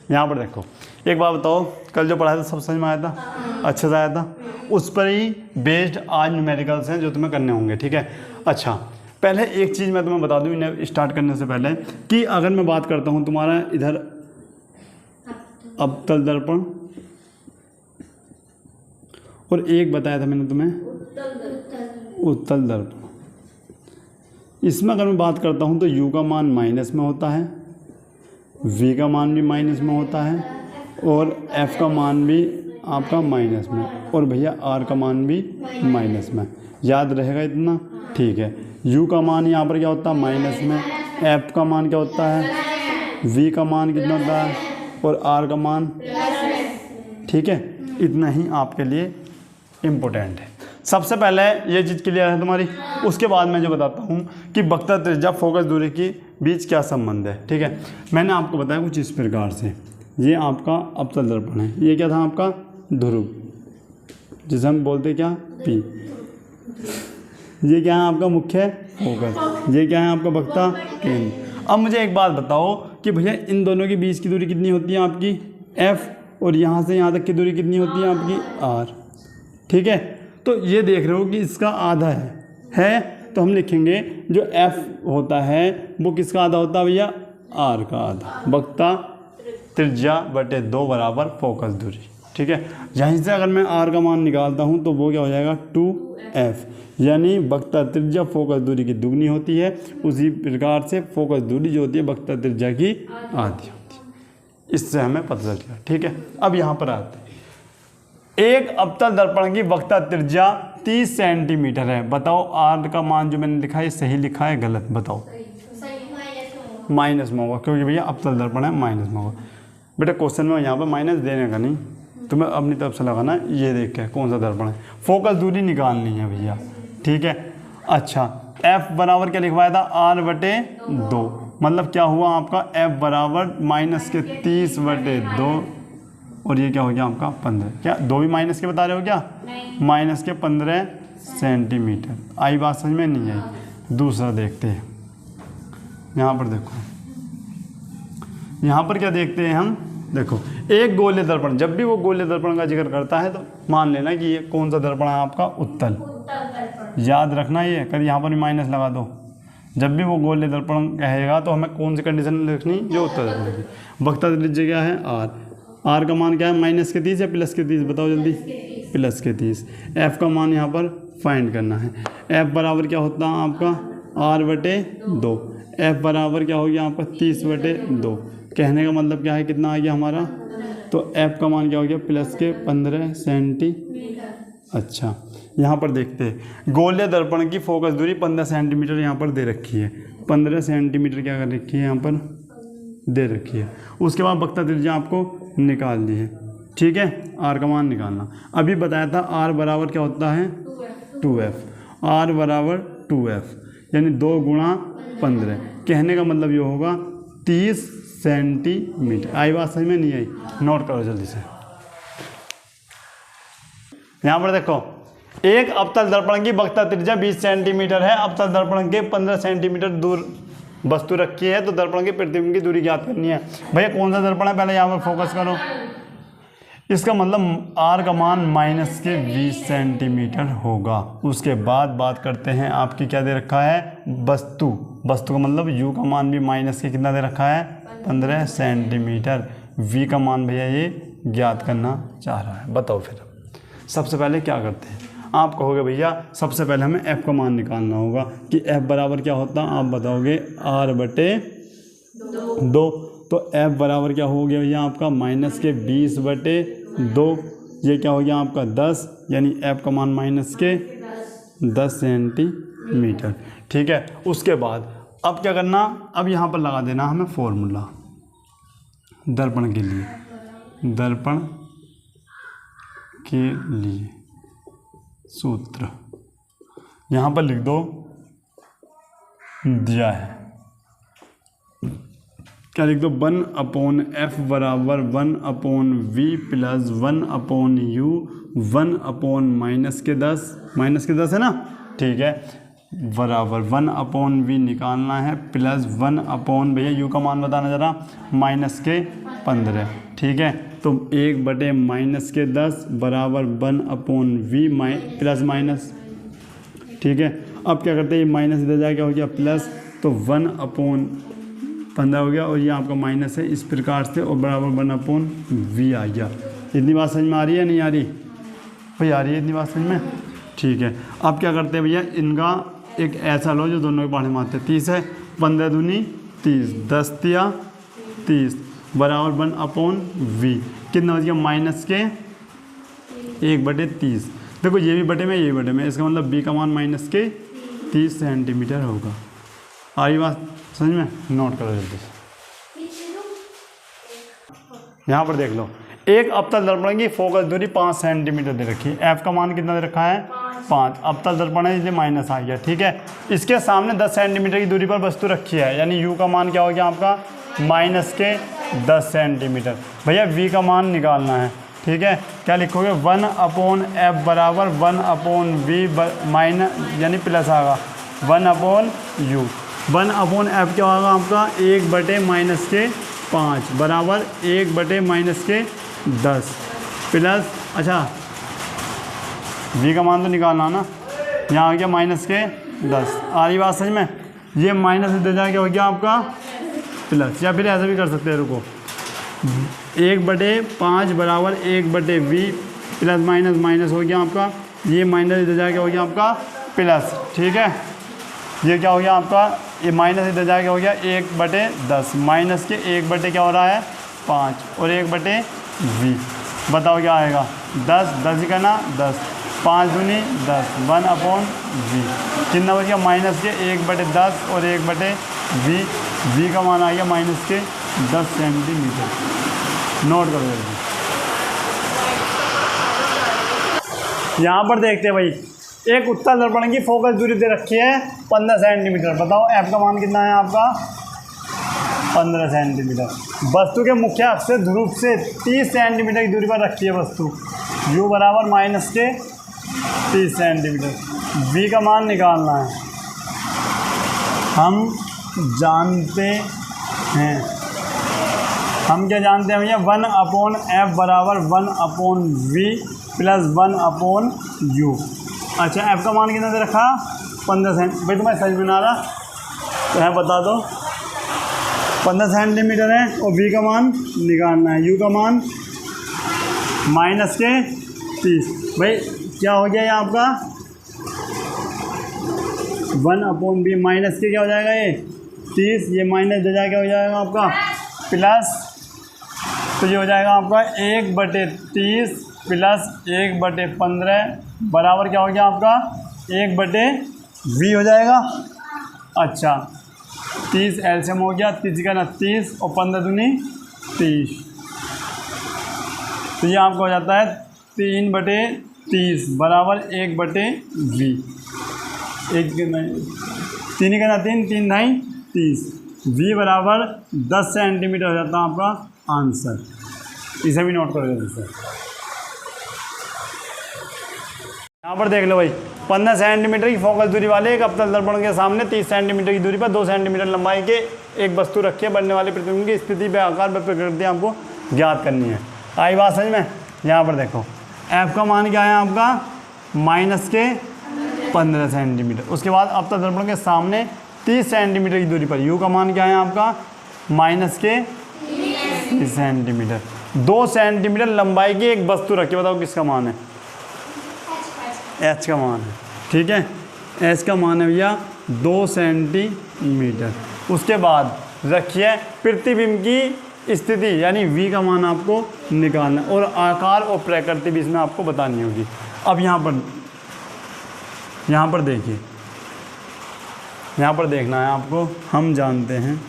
यहाँ पर देखो, एक बात बताओ, कल जो पढ़ाया था सब समझ में आया था? अच्छे से आया था? उस पर ही बेस्ड आज न्यूमेरिकल्स हैं जो तुम्हें करने होंगे, ठीक है। अच्छा, पहले एक चीज़ मैं तुम्हें बता दूँ इन्हें स्टार्ट करने से पहले, कि अगर मैं बात करता हूँ तुम्हारा इधर अवतल दर्पण, और एक बताया था मैंने तुम्हें उत्तल दर्पण, इसमें अगर मैं बात करता हूँ तो u का मान माइनस में होता है, v का मान भी माइनस में होता है, और f का मान भी आपका माइनस में, और भैया r का मान भी माइनस में। याद रहेगा इतना? ठीक है। u का मान यहाँ पर क्या होता है? माइनस में। f का मान क्या होता है? v का मान कितना होता है? और r का मान, ठीक है। इतना ही आपके लिए इम्पोर्टेंट है। सबसे पहले ये चीज़ क्लियर है तुम्हारी। उसके बाद मैं जो बताता हूँ कि वक्रता त्रिज्या फोकस दूरी के बीच क्या संबंध है, ठीक है। मैंने आपको बताया कुछ इस प्रकार से, ये आपका अवतल दर्पण है, ये क्या था आपका? ध्रुव, जिसे हम बोलते क्या? P। ये क्या है आपका? मुख्य फोकस। ये क्या है आपका? वक्रता केंद्र। अब मुझे एक बात बताओ कि भैया इन दोनों के बीच की दूरी कितनी होती है आपकी? F, और यहाँ से यहाँ तक की दूरी कितनी होती है आपकी? R, ठीक है। तो ये देख रहे हो कि इसका आधा है तो हम लिखेंगे जो F होता है वो किसका आधा होता है भैया? R का आधा। वक्रता त्रिज्या बटे 2 बराबर फोकस दूरी, ठीक है। यहीं से अगर मैं R का मान निकालता हूँ तो वो क्या हो जाएगा? 2F, यानी वक्रता त्रिज्या फोकस दूरी की दुगनी होती है। उसी प्रकार से फोकस दूरी जो होती है वक्रता त्रिज्या की आधी होती है। इससे हमें पता चल गया, ठीक है। अब यहाँ पर आते हैं, एक अवतल दर्पण की वक्रता त्रिज्या 30 सेंटीमीटर है। बताओ R का मान जो मैंने लिखा है सही लिखा है गलत? बताओ। माइनस में होगा, क्योंकि भैया अवतल दर्पण है, माइनस में होगा। बेटा क्वेश्चन में यहाँ पर माइनस देने का नहीं, तुम्हें अपनी तरफ से लगाना, ये देख के कौन सा दर्पण है। फोकस दूरी निकालनी है भैया, ठीक है। अच्छा, F बराबर क्या लिखवाया था? R बटे 2, मतलब क्या हुआ आपका? F बराबर माइनस के 30 बटे 2, और ये क्या हो गया आपका? 15। क्या दो भी माइनस के बता रहे हो क्या? माइनस के 15 सेंटीमीटर। आई बात समझ में? नहीं आई। दूसरा देखते हैं, यहाँ पर देखो, यहाँ पर क्या देखते हैं हम? देखो, एक गोले दर्पण, जब भी वो गोले दर्पण का जिक्र करता है तो मान लेना कि ये कौन सा दर्पण है आपका? उत्तल। याद रखना ये, कभी यहाँ पर भी माइनस लगा दो। जब भी वो गोले दर्पण कहेगा तो हमें कौन सी कंडीशन लिखनी? जो उत्तल दर्पण की। वक्रता त्रिज्या क्या है? R का मान क्या है? माइनस के 30 या प्लस के 30? बताओ जल्दी। प्लस के 30। F का मान यहाँ पर फाइंड करना है। F बराबर क्या होता है आपका? R बटे 2। F बराबर क्या हो गया आपका? 30 बटे 2। कहने का मतलब क्या है? कितना आ गया हमारा? तो F का मान क्या हो गया? प्लस के 15 सेंटीमीटर। अच्छा, यहाँ पर देखते हैं, गोलीय दर्पण की फोकस दूरी 15 सेंटीमीटर यहाँ पर दे रखी है। 15 सेंटीमीटर क्या कर रखी है? यहाँ पर दे रखी है। उसके बाद वक्रता त्रिज्या आपको निकालनी है, ठीक है। R का मान निकालना। अभी बताया था R बराबर क्या होता है? 2F। R बराबर 2F, यानी 2 गुणा 15। कहने का मतलब ये होगा 30 सेंटीमीटर। आई बात समझ में? नहीं आई? नोट करो जल्दी से। यहाँ पर देखो, एक अवतल दर्पण की वक्रता त्रिज्या 20 सेंटीमीटर है। अवतल दर्पण के 15 सेंटीमीटर दूर वस्तु रखी है, तो दर्पण के प्रतिबिंब की दूरी ज्ञात करनी है। भैया कौन सा दर्पण है? पहले यहाँ पर फोकस करो। इसका मतलब R का मान माइनस के 20 सेंटीमीटर होगा। उसके बाद बात करते हैं, आपकी क्या दे रखा है? वस्तु। वस्तु का मतलब U का मान भी माइनस के कितना दे रखा है? 15 सेंटीमीटर। V का मान भैया ये ज्ञात करना चाह रहा है। बताओ फिर सबसे पहले क्या करते हैं? आप कहोगे भैया सबसे पहले हमें F का मान निकालना होगा कि F बराबर क्या होता है? आप बताओगे R बटे 2। तो F बराबर क्या हो गया भैया आपका? माइनस के 20 बटे 2। ये क्या हो गया आपका? 10, यानी F का मान माइनस के 10 सेंटीमीटर, ठीक है। उसके बाद अब क्या करना? अब यहाँ पर लगा देना हमें फॉर्मूला दर्पण के लिए। दर्पण के लिए सूत्र यहाँ पर लिख दो, दिया है। क्या लिख दो? 1/F बराबर 1/V प्लस 1/U 1/ माइनस के 10 है ना, ठीक है, बराबर 1/V निकालना है प्लस 1/, भैया U का मान बताना ज़रा, माइनस के 15। ठीक है, तो 1/-10 बराबर 1/v प्लस माइनस। ठीक है, अब क्या करते हैं, ये माइनस इधर जाके हो गया प्लस, तो 1/15 हो गया और ये आपका माइनस है इस प्रकार से, और बराबर 1/v आ गया। इतनी बात समझ में आ रही है नहीं आ रही भाई? आ रही है इतनी बात समझ में? ठीक है, अब क्या करते हैं भैया, इनका एक ऐसा लो जो दोनों के पढ़ने में आते हैं। 30 है, 15 दूनी 30, 10 तिया 30 बराबर 1/v। कितना हो गया, माइनस के 1/30। देखो ये भी बटे में, ये भी बटे में, इसका मतलब b का मान माइनस के 30 सेंटीमीटर होगा। आई बात समझ में? नोट करो जल्दी से। यहाँ पर देख लो, एक अवतल दर्पण की फोकस दूरी 5 सेंटीमीटर दे रखी है। f का मान कितना दे रखा है, 5। अवतल दर्पण है इसलिए माइनस आ गया। ठीक है, इसके सामने 10 सेंटीमीटर की दूरी पर वस्तु रखी है, यानी u का मान क्या हो गया आपका, माइनस के 10 सेंटीमीटर। भैया v का मान निकालना है। ठीक है, क्या लिखोगे, 1/f बराबर 1/v माइनस यानी प्लस आएगा 1/u। 1/f क्या होगा आपका, 1/-5 बराबर 1/-10 प्लस, अच्छा v का मान तो निकालना ना, यहाँ आ गया माइनस के 10। आ रही बात समझ में? ये माइनस इधर जाके हो गया आपका प्लस, या फिर ऐसा भी कर सकते हैं, रुको, 1/5 बराबर 1/v प्लस माइनस माइनस हो गया आपका, ये माइनस इधर जाके हो गया आपका प्लस। ठीक है, ये क्या हो गया आपका, ये माइनस इधर जाके हो गया 1/10 माइनस के 1/ क्या हो रहा है 5 और 1/v। बताओ क्या आएगा, 10 10 ही करना 10, 5 दूनी 10 1/v। कितना बच गया, माइनस के 1/10 और 1/v। v का मान आ गया माइनस के 10 सेंटीमीटर। नोट करो जल्दी। यहाँ पर देखते हैं भाई, एक उत्तल दर्पण की फोकस दूरी दे रखी है 15 सेंटीमीटर। बताओ f का मान कितना है आपका, 15 सेंटीमीटर। वस्तु के मुख्य अक्ष से ध्रुव से 30 सेंटीमीटर की दूरी पर रखी है वस्तु, u बराबर माइनस के 30 सेंटीमीटर। v का मान निकालना है। हम जानते हैं, हम क्या जानते हैं भैया, 1/f बराबर 1/v प्लस 1/u। अच्छा, f का मान कितना दे रखा, 15 सेंटीमीटर। भाई तुम्हें समझ में ना आ रहा तो है बता दो, 15 सेंटीमीटर है और v का मान निकालना है, u का मान माइनस के 30। भाई क्या हो गया ये आपका 1/v माइनस के क्या हो जाएगा, ये 30, ये माइनस दे जाएगा, हो जाएगा आपका प्लस, तो ये हो जाएगा आपका 1/30 प्लस 1/15 बराबर क्या हो गया आपका 1/v हो जाएगा। अच्छा, 30 एलसीएम हो गया, 30 का 30 और 15 दूनी 30, तो ये आपका हो जाता है 3/30 बराबर 1/v। 3 का 3 3 ढाई 30, v बराबर 10 सेंटीमीटर हो जाता है आपका आंसर। इसे भी नोट कर देते सर। यहाँ पर देख लो भाई, 15 सेंटीमीटर की फोकस दूरी वाले एक अवतल दर्पण के सामने 30 सेंटीमीटर की दूरी पर 2 सेंटीमीटर लंबाई के एक वस्तु रखी है। बनने वाले प्रतिबिंब की स्थिति व आकार व प्रकृति आपको ज्ञात करनी है। आई बात समझ में? यहाँ पर देखो, f का मान क्या है आपका, माइनस के 15 सेंटीमीटर। उसके बाद अवतल दर्पण के सामने 30 सेंटीमीटर की दूरी पर u का मान क्या है आपका, माइनस के 30 सेंटीमीटर। 2 सेंटीमीटर लंबाई की एक वस्तु रखी है। बताओ किसका मान है, h का मान है। ठीक है, h का मान है भैया 2 सेंटीमीटर। उसके बाद रखिए प्रतिबिंब की स्थिति, यानी v का मान आपको निकालना और आकार और प्रकृति भी इसमें आपको बतानी होगी। अब यहाँ पर देखिए, यहाँ पर देखना है आपको। हम जानते हैं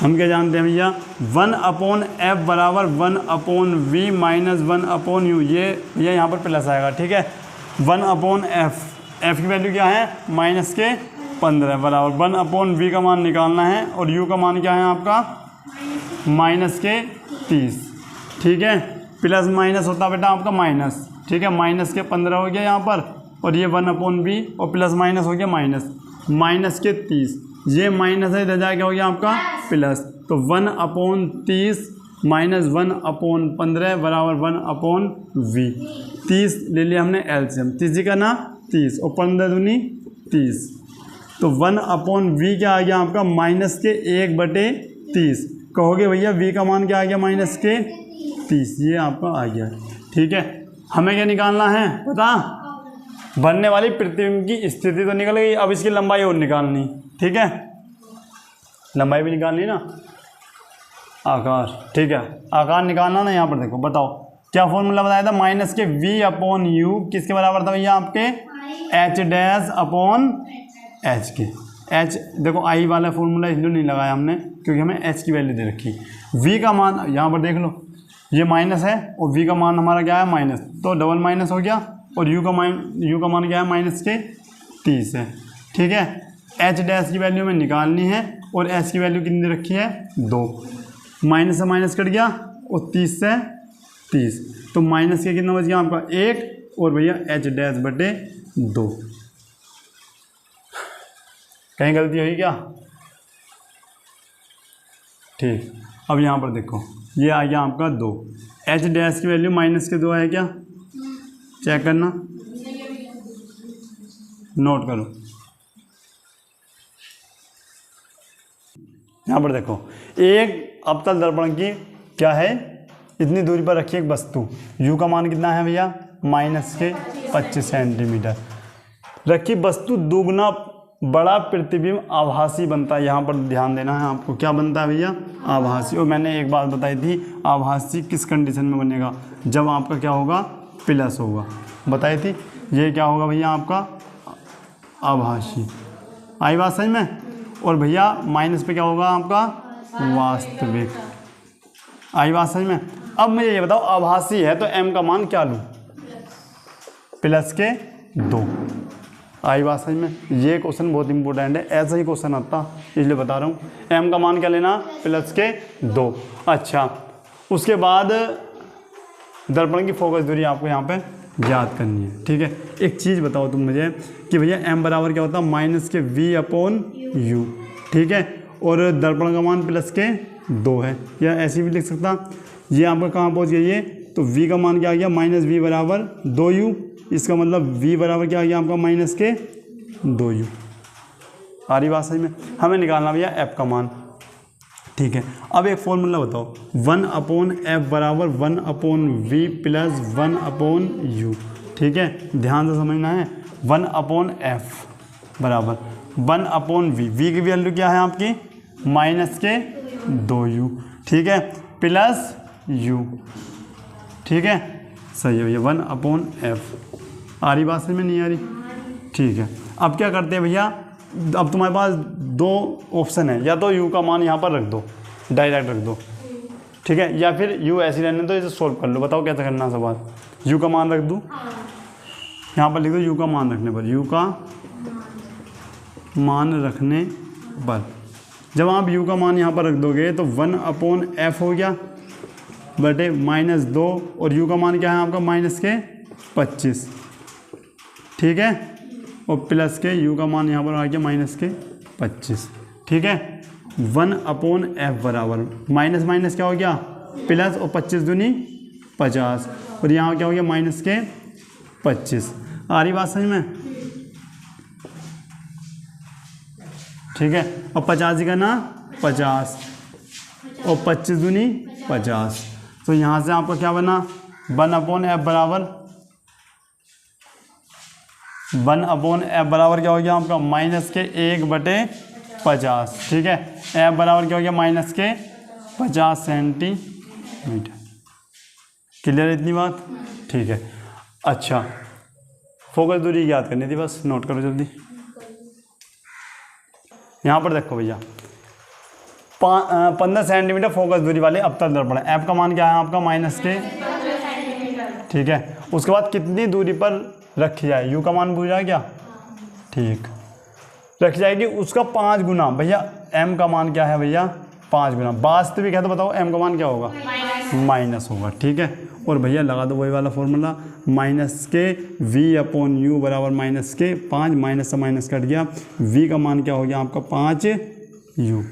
हम क्या जानते हैं भैया, 1/f बराबर 1/v माइनस 1/u। ये यहाँ पर प्लस आएगा। ठीक है, 1/f, f की वैल्यू क्या है, माइनस के 15 बराबर 1/v का मान निकालना है और u का मान क्या है आपका, माइनस के 30। ठीक है, प्लस माइनस होता बेटा आपका माइनस। ठीक है, माइनस के 15 हो गया यहाँ पर, और ये 1/v और प्लस माइनस हो गया माइनस के 30। ये माइनस है, इधर जाके क्या हो गया आपका प्लस। तो 1/30 माइनस 1/15 बराबर 1/v। 30 ले लिया हमने एलसीएम, 30 का ना 30 और 15 दूनी 30। तो 1/v क्या आ गया आपका माइनस के 1/30। कहोगे भैया v का मान क्या आ गया माइनस के 30, ये आपका आ गया। ठीक है, हमें क्या निकालना है पता, बनने वाली प्रतिबिंब की स्थिति तो निकल गई, अब इसकी लंबाई और निकालनी। ठीक है, लंबाई भी निकालनी ना, आकार। ठीक है, आकार निकालना ना। यहाँ पर देखो, बताओ क्या फॉर्मूला बताया था, माइनस के v/u किसके बराबर था भैया आपके h'/h के। h देखो आई वाला फॉर्मूला इसलिए नहीं लगाया हमने क्योंकि हमें h की वैल्यू दे रखी। v का मान यहाँ पर देख लो, ये माइनस है और v का मान हमारा क्या है माइनस, तो डबल माइनस हो गया। और u का मान क्या है माइनस के 30 है। ठीक है, h' की वैल्यू में निकालनी है और h की वैल्यू कितनी दे रखी है 2। माइनस से माइनस कट गया और 30 से 30, तो माइनस के कितना बच गया आपका 1 और भैया h'/2। कहीं गलती हुई क्या? ठीक, अब यहाँ पर देखो ये आ गया आपका 2, h' की वैल्यू माइनस के 2 है क्या, चेक करना, नोट करो। यहाँ पर देखो एक अवतल दर्पण की क्या है, इतनी दूरी पर रखी एक वस्तु, u का मान कितना है भैया माइनस के 25 सेंटीमीटर रखी वस्तु दुगुना बड़ा प्रतिबिंब आभासी बनता है। यहाँ पर ध्यान देना है आपको, क्या बनता है भैया आभासी। और मैंने एक बात बताई थी, आभासी किस कंडीशन में बनेगा, जब आपका क्या होगा प्लस होगा, बताई थी। ये क्या होगा भैया आपका आभासी, आई बात समझ में। और भैया माइनस पे क्या होगा आपका वास्तविक, आई बात समझ में। अब मुझे ये बताओ आभासी है तो m का मान क्या लूँ, प्लस के 2, आई बात समझ में। ये क्वेश्चन बहुत इंपॉर्टेंट है, ऐसा ही क्वेश्चन आता इसलिए बता रहा हूँ। m का मान क्या लेना प्लस के 2। अच्छा, उसके बाद दर्पण की फोकस दूरी आपको यहाँ पे ज्ञात करनी है। ठीक है, एक चीज़ बताओ तुम मुझे कि भैया m बराबर क्या होता है माइनस के v/u। ठीक है, और दर्पण का मान प्लस के 2 है, या ऐसे भी लिख सकता। ये आपका कहाँ पहुँच गया ये, तो v का मान क्या आ गया माइनस v बराबर 2u, इसका मतलब v बराबर क्या आ गया आपका माइनस के 2u। आ रही बात सही में। हमें निकालना भैया f का मान। ठीक है, अब एक फॉर्मूला बताओ, 1/f बराबर 1/v प्लस 1/u। ठीक है, ध्यान से समझना है, 1/f बराबर 1/v, v की वैल्यू क्या है आपकी माइनस के 2u। ठीक है, प्लस u। ठीक है, सही है भैया 1/f। आ रही बात समझ में नहीं आ रही? ठीक है, अब क्या करते हैं भैया, अब तुम्हारे पास 2 ऑप्शन है, या तो u का मान यहाँ पर रख दो, डायरेक्ट रख दो। ठीक है, या फिर u ऐसे रहने दो, इसे सोल्व कर लो। बताओ कैसे करना सवाल। u का मान रख दूँ, यहाँ पर लिख दो u का मान रखने पर, u का मान रखने पर जब आप u का मान यहाँ पर रख दोगे तो 1/f हो गया बटे -2, और u का मान क्या है आपका माइनस के 25। ठीक है, और प्लस के u का मान यहाँ पर आ गया माइनस के 25। ठीक है, 1/f बराबर माइनस माइनस क्या हो गया प्लस, और 25 दूनी 50, और यहाँ क्या हो गया माइनस के 25। आ रही बात समझ में? ठीक है, और 50 का ना 50, और 25 दूनी 50, तो यहाँ से आपका क्या बना 1/f बराबर 1/f बराबर क्या हो गया आपका माइनस के 1/50। ठीक है, f बराबर क्या हो गया माइनस के 50 सेंटीमीटर। क्लियर इतनी बात? ठीक है, अच्छा फोकस दूरी याद करनी थी, बस नोट करो जल्दी। यहाँ पर देखो भैया 15 सेंटीमीटर फोकस दूरी वाले अवतल दर्पण, ऐप का मान क्या है आपका माइनस के। ठीक है, उसके बाद कितनी दूरी पर रखी जाए, यू का मान पूछा क्या? ठीक, रखी जाएगी उसका 5 गुना। भैया एम का मान क्या है भैया 5 गुना, वास्तविक है तो बताओ एम का मान क्या होगा माइनस होगा। ठीक है, और भैया लगा दो वही वाला फॉर्मूला, माइनस के v अपॉन यू बराबर माइनस के 5, माइनस से माइनस कट गया, v का मान क्या हो गया आपका 5u।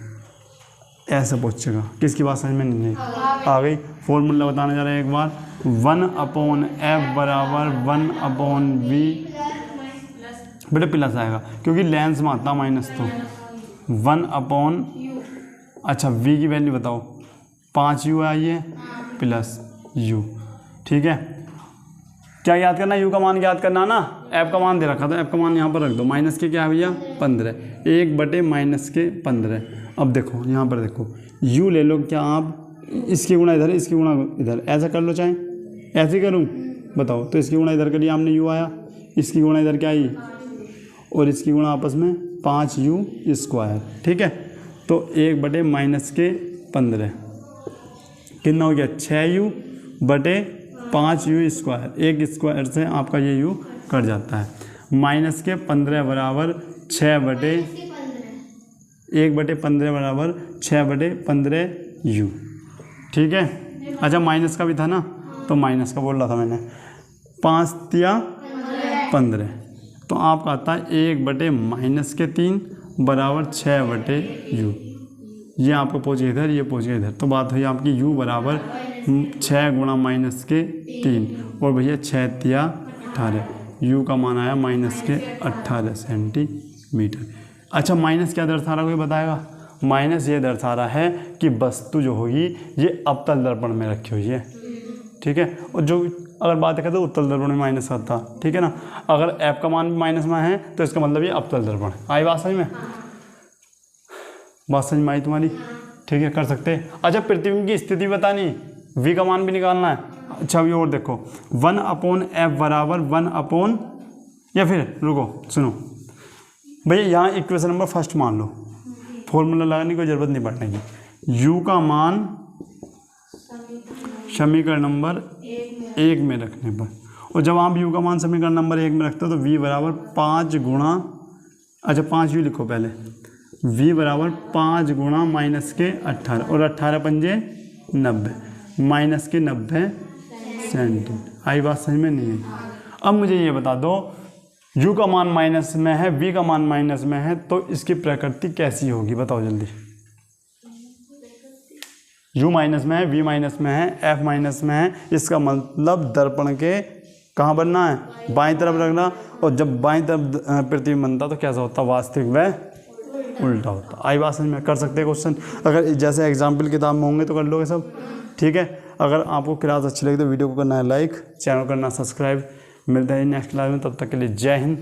ऐसे पूछेगा, किसकी बात समझ में नहीं आई? आ गई। फॉर्मूला बताने जा रहे हैं एक बार, 1 अपॉन एफ बराबर 1 अपॉन वी, बेटा प्लस आएगा क्योंकि लेंस में आता माइनस, तो 1 अपॉन, अच्छा v की वैल्यू बताओ, 5u आई है प्लस u, ठीक है। क्या याद करना, u का मान याद करना ना, f का मान दे रखा था, f का मान यहाँ पर रख दो, माइनस के क्या है भैया 15, 1 बटे माइनस के 15। अब देखो यहाँ पर देखो, u ले लो क्या आप, इसकी गुणा इधर, इसकी गुणा इधर, ऐसा कर लो, चाहे ऐसे ही करूँ बताओ, तो इसकी गुणा इधर कर लिया हमने, u आया, इसकी गुणा इधर क्या आई, और इसकी गुणा आपस में 5u स्क्वायर, ठीक है। तो 1 बटे माइनस के 15 कितना हो गया, 6u बटे 5u स्क्वायर, एक स्क्वायर से आपका ये u कट जाता है, माइनस के 15 बराबर 6 बटे 1 बटे 15 बराबर 6 बटे 15u, ठीक है। अच्छा माइनस का भी था ना, तो माइनस का बोल रहा था मैंने, 5 तिया 15, तो आपका आता है 1 बटे माइनस के 3 बराबर 6 बटे u। ये आपको पहुँच गया इधर, ये पहुँच गया इधर, तो बात हुई आपकी u बराबर 6 गुणा माइनस के 3, और भैया 6 तिया 18, u का मान आया माइनस के 18 सेंटीमीटर। अच्छा माइनस क्या दर्शा रहा, कोई बताएगा? माइनस ये दर्शा रहा है कि वस्तु जो होगी ये अवतल दर्पण में रखी हुई है, ठीक है। और जो अगर बात करें तो उत्तल दर्पण में माइनस आता, ठीक है ना। अगर f का मान भी माइनस में है तो इसका मतलब ये अवतल दर्पण। आई बात समझ में? बात समझ में आई तुम्हारी? ठीक है, कर सकते हैं। अच्छा प्रतिबिंब की स्थिति बतानी, v का मान भी निकालना है। अच्छा अभी और देखो, 1 अपॉन एफ बराबर 1 अपॉन, या फिर रुको सुनो भैया, यहाँ इक्वेशन नंबर फर्स्ट मान लो, फॉर्मूला लगाने की कोई ज़रूरत नहीं पड़ने की। u का मान समीकरण नंबर 1 में रखने पर, और जब आप u का मान समीकरण नंबर 1 में रखते हो तो v बराबर 5 गुणा, अच्छा 5u लिखो पहले, v बराबर 5 गुणा माइनस के 18, और 18 पंजे 90, माइनस के 90 सेंटीमीटर। आई बात समझ में नहीं है? अब मुझे ये बता दो, u का मान माइनस में है, v का मान माइनस में है, तो इसकी प्रकृति कैसी होगी बताओ जल्दी। u माइनस में है, v माइनस में है, f माइनस में है, इसका मतलब दर्पण के कहाँ बनना है, बाईं तरफ रखना, और जब बाईं तरफ प्रतिबिंब बनता तो कैसा होता, वास्तविक व उल्टा होता। आई बात समझ में? कर सकते हैं क्वेश्चन, अगर जैसे एग्जाम्पल किताब में होंगे तो कर लोगे सब, ठीक है। अगर आपको क्लास अच्छी लगी तो वीडियो को करना है लाइक, चैनल करना सब्सक्राइब। मिलते हैं नेक्स्ट क्लास में, तब तक के लिए जय हिंद।